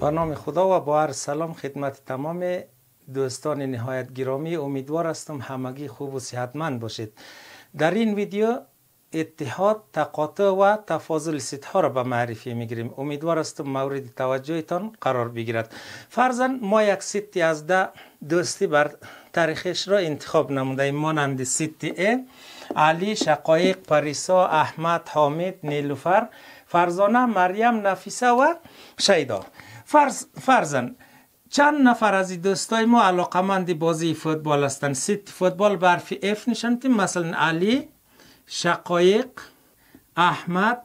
با نام خدا و با عرض سلام خدمت تمام دوستان نهایت گرامی. امیدوار هستم همگی خوب و صحتمند باشید. در این ویدیو اتحاد، تقاطع و تفاضل سیت‌ها را به معرفی میگیریم. امیدوار هستم مورد توجهتان قرار بگیرد. فرضاً ما یک سیتی از 10 دوستی بر تاریخش را انتخاب نمودیم، مانند سیتی ا: علی، شقایق، پریسا، احمد، حامد، نیلوفر، فرزانه، مریم، نفیسه و شیدا. فرضاً چند نفر از دوستای ما علاقمند بازی فوتبال هستند. سیتی فوتبال به حرف اف نشان میدیم، مثلا علی، شقایق، احمد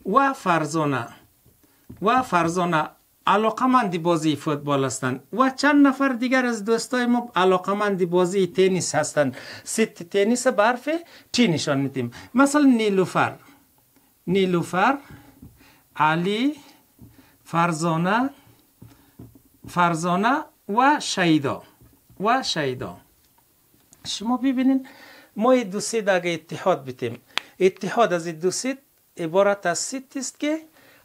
و فرزانه علاقمند بازی فوتبال هستند. و چند نفر دیگر از دوستای ما علاقمند بازی تنیس هستند. سیتی تنیس به حرف تی نشان میدیم، مثلا نیلوفر، علی، فرزانه و شیدا. شما ببینید ما این دو سیت اگه اتحاد بتیم، اتحاد از دو سیت عبارت از سیتی است که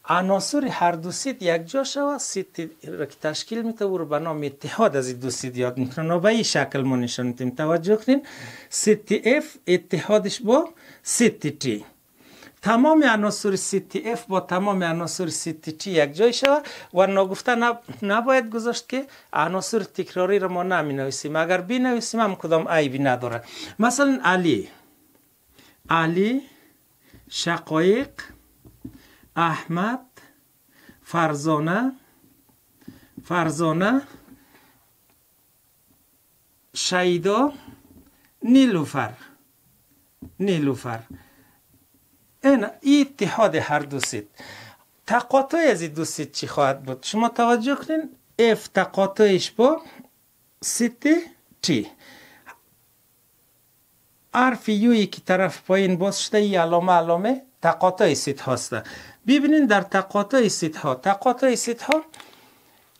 عناصر هر دو سیت یک جا شود، سیتی را که تشکیل میده او رو به نام اتحاد از دو سیت یاد میکنن و به این شکل ما نشان میدیم. توجه کنین، سیتی اف اتحادش با سیتی تی، تمام عناصر سیتی اف با تمام عناصر سیتی تی یک جای شود و نگفته نباید گذاشت که عناصر تکراری را ما نمی نویسیم. اگر بی نویسیم هم کدام عیبی نداره. مثلا علی، شقایق، احمد، فرزانه، شیدا، نیلوفر. این اتحاد هر دو سیت. تقاطع از دو سیت چی خواهد بود؟ شما توجه کنین، اف تقاطعش با سیت تی، حرف یویی که طرف پایین باز شده ای علامه تقاطع سیت هاست. ببینین در تقاطع سیت ها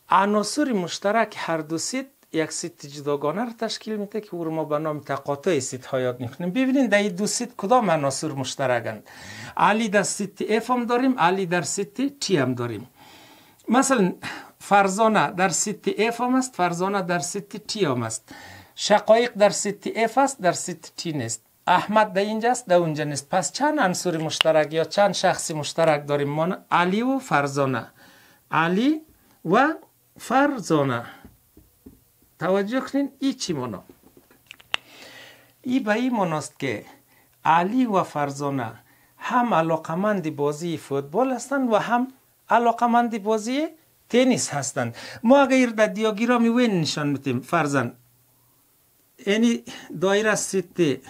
عناصر مشترک هر دو سیت یک سیت جداگانه را تشکیل میده که او رو ما به نام تقاطع سیت ها یاد میکنیم. ببینید در این دو سیت کدام عناصر مشترکند. علی در سیت اف هم داریم، علی در سیت تی هم داریم. مثلا فرزانه در سیت اف هم است، فرزانه در سیت تی هم است. شقایق در سیت اف است، در سیت تی نیست. احمد در اینجا است، در اونجا نیست. پس چند عنصر مشترک یا چند شخص مشترک داریم؟ ما علی و فرزانه. توجه کنین، این چی مانا؟ این به این ماناست که علی و فرزانه هم علاقمند بازی فوتبال هستند و هم علاقمند بازی تنیس هستند. ما اگر در دیاگرامی وین نشان میدیم، فرضاً یعنی دایره سیت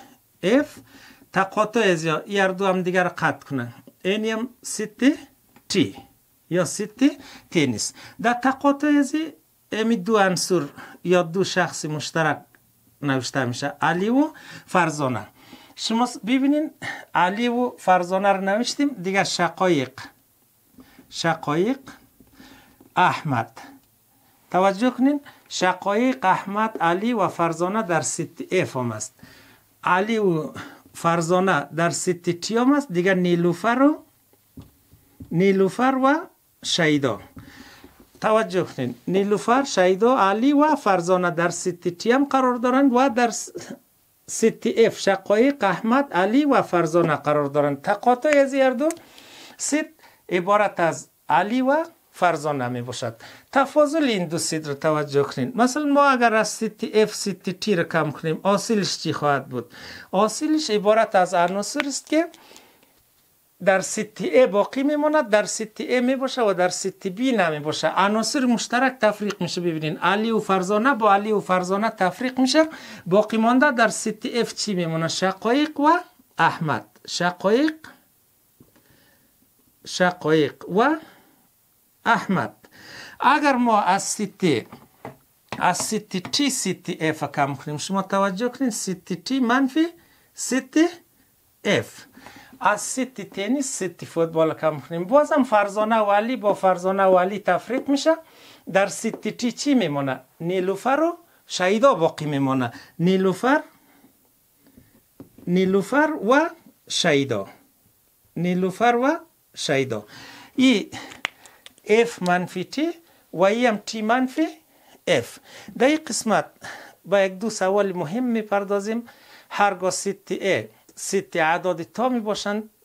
اف تقاطع از یا دو هم دیگر قطع کنن، اینی هم سیت تی یا سیت تنیس. در تقاطع از امی دو عنصر یا دو شخص مشترک نوشته میشه، علی و فرزانه. شما ببینین علی و فرزانه رو نوشتیم، دیگه شقایق، احمد. توجه کنین، شقایق، احمد، علی و فرزانه در سیت اف هم است. علی و فرزانه در سیت تی هم است. دیگه نیلوفر و شیدا. توجه کنین، نیلوفر، شیدا، علی و فرزانه در سیت تی هم قرار دارند و در سیت اف شقایق، احمد، علی و فرزانه قرار دارند. تقاطع از هر دو سیت عبارت از علی و فرزانه می باشد. تفاضل این دو سیت رو توجه کنین. مثلا ما اگر از سیت اف سیت تی رو کم کنیم، حاصلش چی خواهد بود؟ حاصلش عبارت از عناصر است که در سیت ا باقی میماند، در سیت ا می باشه و در سیت بی نمی باشه. عناصر مشترک تفریق میشه. ببینین علی و فرزانه با علی و فرزانه تفریق میشه، باقی مانده در سیت اف چی میمونه؟ شقایق و احمد. شقایق و احمد. اگر ما از سیت تی سیت اف کم کنیم، شما توجه کنین، سیت تی منفی سیت اف. از سیت تنیس سیت فوتبال کم کنیم، بازم فرزانه و علی با فرزانه و علی تفریق میشه. در سیت تی چی میمونه؟ نیلوفر و شیدا باقی میمونه. نیلوفر و شیدا. این اف منفی تی و این تی منفی اف. در این قسمت با یک دو سوال مهم میپردازیم. هرگاه ست ای ست اعداد تامی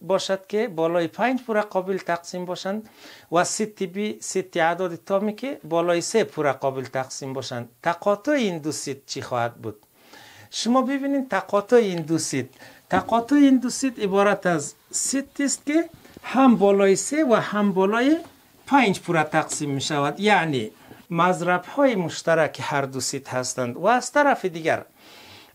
باشد که بالای 5 پوره قابل تقسیم باشند و ست بی ست اعداد تامی که بالای 3 پوره قابل تقسیم باشند. تقاطع این دو ست چی خواهد بود؟ شما ببینید تقاطع این دو ست. تقاطع این دو ست عبارت از ست است که هم بالای 3 و هم بالای 5 پوره تقسیم می شود. یعنی مضرب های مشترک هر دو ست هستند. و از طرف دیگر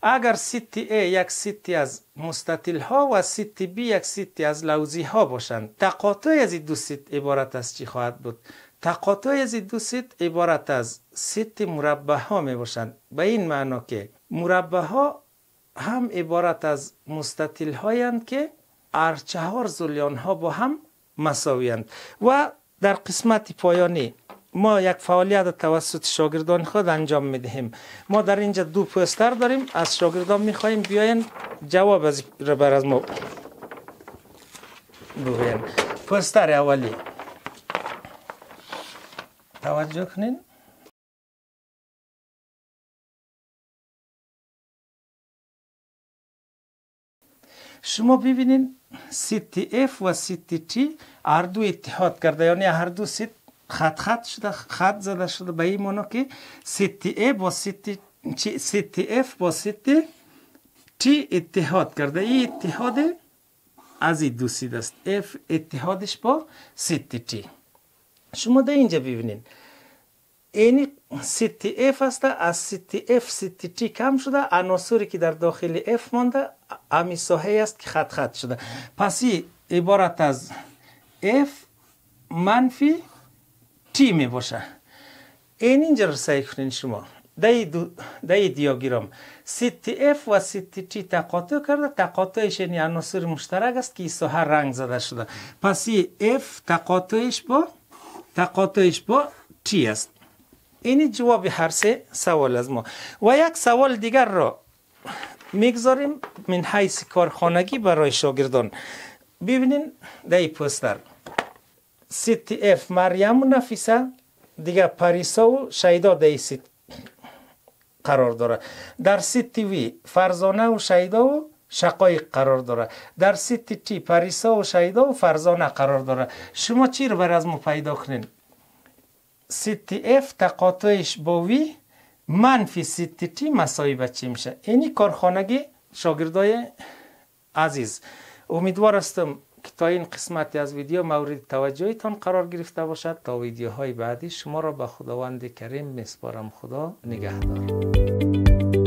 اگر ست A یک ستی از مستطیل ها و ست B یک ستی از لوزی ها باشند، تقاطع از این دو ست عبارت از چی خواهد بود؟ تقاطع از این دو ست عبارت از ست مربع ها می باشند. به این معنا که مربع ها هم عبارت از مستطیل هایند که هر 4 زلیان ها با هم مساویند. و در قسمت پایانی ما یک فعالیت توسط شاگردان خود انجام میدهیم. ما در اینجا دو پوستر داریم. از شاگردان میخواهیم بیاین جواب از بر از ما بگوین. پوستر اولی توجه کنین. شما ببینین ست اف و ست تی هر دو اتحاد کرده، یعنی هر دو ست خط شده، خط زده شده. به این معنی که ست ای با ست اف با ست تی اتحاد کرده. این اتحاد از این دو ست است. اف اتحادش با ست تی. شما در اینجا ببینین اینی ست اف است. از ست اف ست تی کم شده. عناصری که در داخل اف مانده امی ساحه است که خط شده. پس این عبارت از اف منفی تی می باشه. اینجا رو سعی کنین شما در دیاگرام ست اف و ست تی تقاطع کرده. تقاطعش یعنی عناصر مشترک است که این ساحه رنگ زده شده. پس این اف تقاطعش با تی است. اینی جواب هر سه سوال از ما. و یک سوال دیگر را میگذاریم من حیث کارخانگی برای شاگردان. ببینین در این پوستر ست اف مریم و نفیسه دیگه پریسا و شیدا در این ست قرار داره. در ست وی فرزانه و شیدا و شقایق قرار داره. در ست تی پریسا و شیدا و فرزانه قرار داره. شما چی رو بر از ما پیدا کنین؟ ست اف تقاطعش با وی منفی ست تی مساوی به چی میشه؟ اینی کارخانگی شاگردای عزیز. امیدوار هستم که تا این قسمتی از ویدیو مورد توجهتان قرار گرفته باشد. تا ویدیوهای بعدی شما را به خداوند کریم میسپارم. خدا نگهدار.